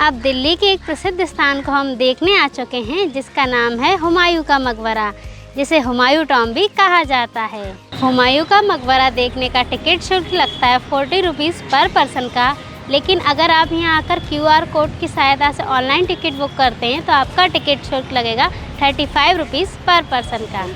अब दिल्ली के एक प्रसिद्ध स्थान को हम देखने आ चुके हैं, जिसका नाम है हुमायूं का मकबरा, जिसे हुमायूं टॉम्ब भी कहा जाता है। हुमायूं का मकबरा देखने का टिकट शुल्क लगता है 40 रुपीज़ पर पर्सन का, लेकिन अगर आप यहाँ आकर QR कोड की सहायता से ऑनलाइन टिकट बुक करते हैं तो आपका टिकट शुल्क लगेगा 35 रुपीज़ पर पर्सन का।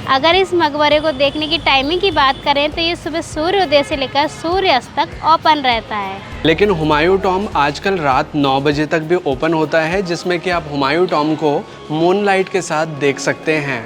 अगर इस मकबरे को देखने की टाइमिंग की बात करें तो ये सुबह सूर्योदय से लेकर सूर्यास्त तक ओपन रहता है। लेकिन हुमायूं टॉम्ब आजकल रात 9 बजे तक भी ओपन होता है, जिसमें कि आप हुमायूं टॉम्ब को मूनलाइट के साथ देख सकते हैं।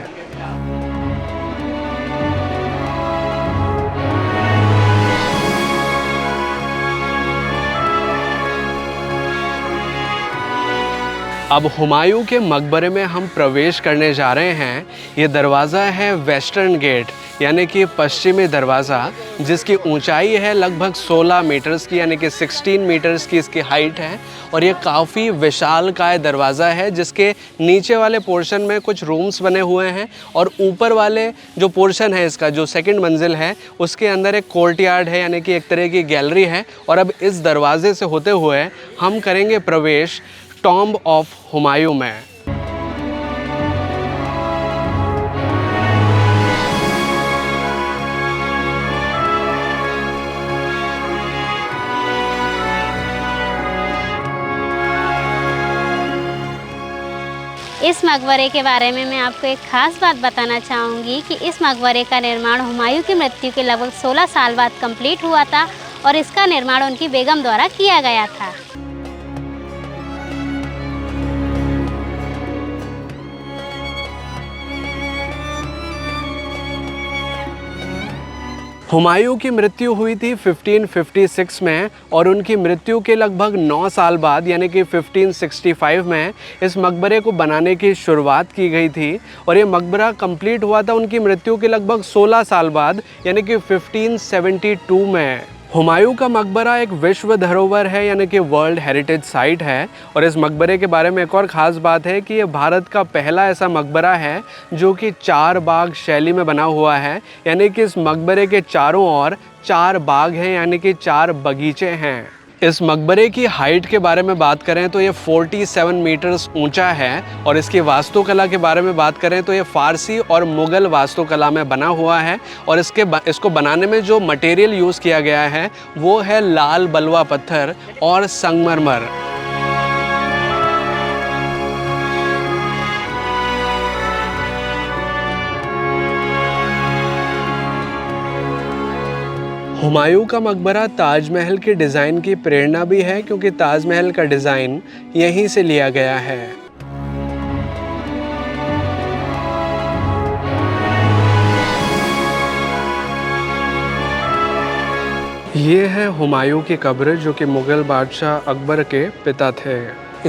अब हुमायूं के मकबरे में हम प्रवेश करने जा रहे हैं। ये दरवाज़ा है वेस्टर्न गेट, यानी कि पश्चिमी दरवाज़ा, जिसकी ऊंचाई है लगभग 16 मीटर्स की, यानी कि 16 मीटर्स की इसकी हाइट है। और ये काफ़ी विशालकाय दरवाज़ा है, जिसके नीचे वाले पोर्शन में कुछ रूम्स बने हुए हैं और ऊपर वाले जो पोर्शन है इसका, जो सेकंड मंजिल है, उसके अंदर एक कोर्टयार्ड है, यानी कि एक तरह की गैलरी है। और अब इस दरवाजे से होते हुए हम करेंगे प्रवेश टॉम्ब ऑफ हुमायूं में। इस मकबरे के बारे में मैं आपको एक ख़ास बात बताना चाहूँगी कि इस मकबरे का निर्माण हुमायूं की मृत्यु के लगभग 16 साल बाद कंप्लीट हुआ था और इसका निर्माण उनकी बेगम द्वारा किया गया था। हुमायूं की मृत्यु हुई थी 1556 में और उनकी मृत्यु के लगभग 9 साल बाद, यानी कि 1565 में इस मकबरे को बनाने की शुरुआत की गई थी। और ये मकबरा कंप्लीट हुआ था उनकी मृत्यु के लगभग 16 साल बाद, यानी कि 1572 में। हुमायूं का मकबरा एक विश्व धरोहर है, यानी कि वर्ल्ड हेरिटेज साइट है। और इस मकबरे के बारे में एक और ख़ास बात है कि ये भारत का पहला ऐसा मकबरा है जो कि 4 बाग शैली में बना हुआ है, यानी कि इस मकबरे के चारों ओर 4 बाग हैं, यानी कि 4 बगीचे हैं। इस मकबरे की हाइट के बारे में बात करें तो ये 47 मीटर्स ऊंचा है। और इसकी वास्तुकला के बारे में बात करें तो ये फ़ारसी और मुग़ल वास्तुकला में बना हुआ है। और इसको बनाने में जो मटेरियल यूज़ किया गया है वो है लाल बलुआ पत्थर और संगमरमर। हुमायूं का मकबरा ताजमहल के डिज़ाइन की प्रेरणा भी है, क्योंकि ताजमहल का डिज़ाइन यहीं से लिया गया है। ये है हुमायूं की कब्र, जो कि मुग़ल बादशाह अकबर के पिता थे।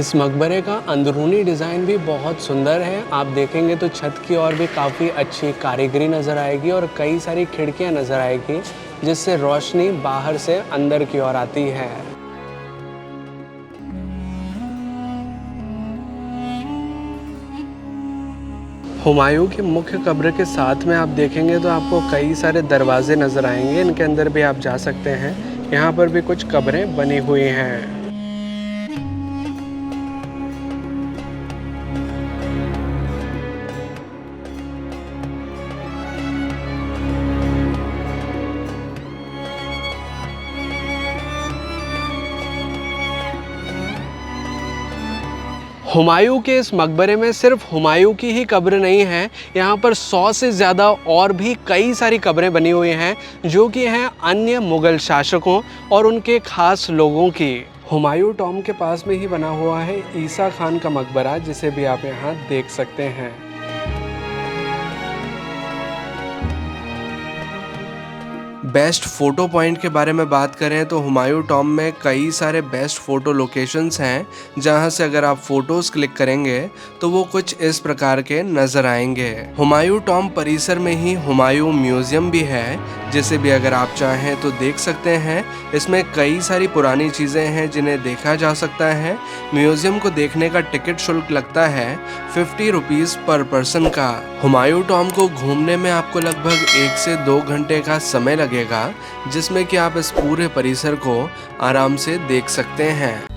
इस मकबरे का अंदरूनी डिज़ाइन भी बहुत सुंदर है। आप देखेंगे तो छत की ओर भी काफ़ी अच्छी कारीगरी नज़र आएगी और कई सारी खिड़कियां नज़र आएगी, जिससे रोशनी बाहर से अंदर की ओर आती है। हुमायूं की मुख्य कब्र के साथ में आप देखेंगे तो आपको कई सारे दरवाजे नज़र आएंगे। इनके अंदर भी आप जा सकते हैं। यहाँ पर भी कुछ कब्रें बनी हुई हैं। हुमायूं के इस मकबरे में सिर्फ हुमायूं की ही कब्र नहीं है, यहाँ पर 100 से ज़्यादा और भी कई सारी कब्रें बनी हुई हैं, जो कि हैं अन्य मुग़ल शासकों और उनके ख़ास लोगों की। हुमायूं टॉम्ब के पास में ही बना हुआ है ईसा खान का मकबरा, जिसे भी आप यहाँ देख सकते हैं। बेस्ट फ़ोटो पॉइंट के बारे में बात करें तो हुमायूं टॉम्ब में कई सारे बेस्ट फ़ोटो लोकेशंस हैं, जहां से अगर आप फ़ोटोज़ क्लिक करेंगे तो वो कुछ इस प्रकार के नज़र आएंगे। हुमायूं टॉम्ब परिसर में ही हुमायूं म्यूज़ियम भी है, जिसे भी अगर आप चाहें तो देख सकते हैं। इसमें कई सारी पुरानी चीज़ें हैं जिन्हें देखा जा सकता है। म्यूज़ियम को देखने का टिकट शुल्क लगता है 50 रुपीज़ पर पर्सन का। हुमायूं टॉम्ब को घूमने में आपको लगभग 1 से 2 घंटे का समय लगेगा, जिसमें कि आप इस पूरे परिसर को आराम से देख सकते हैं।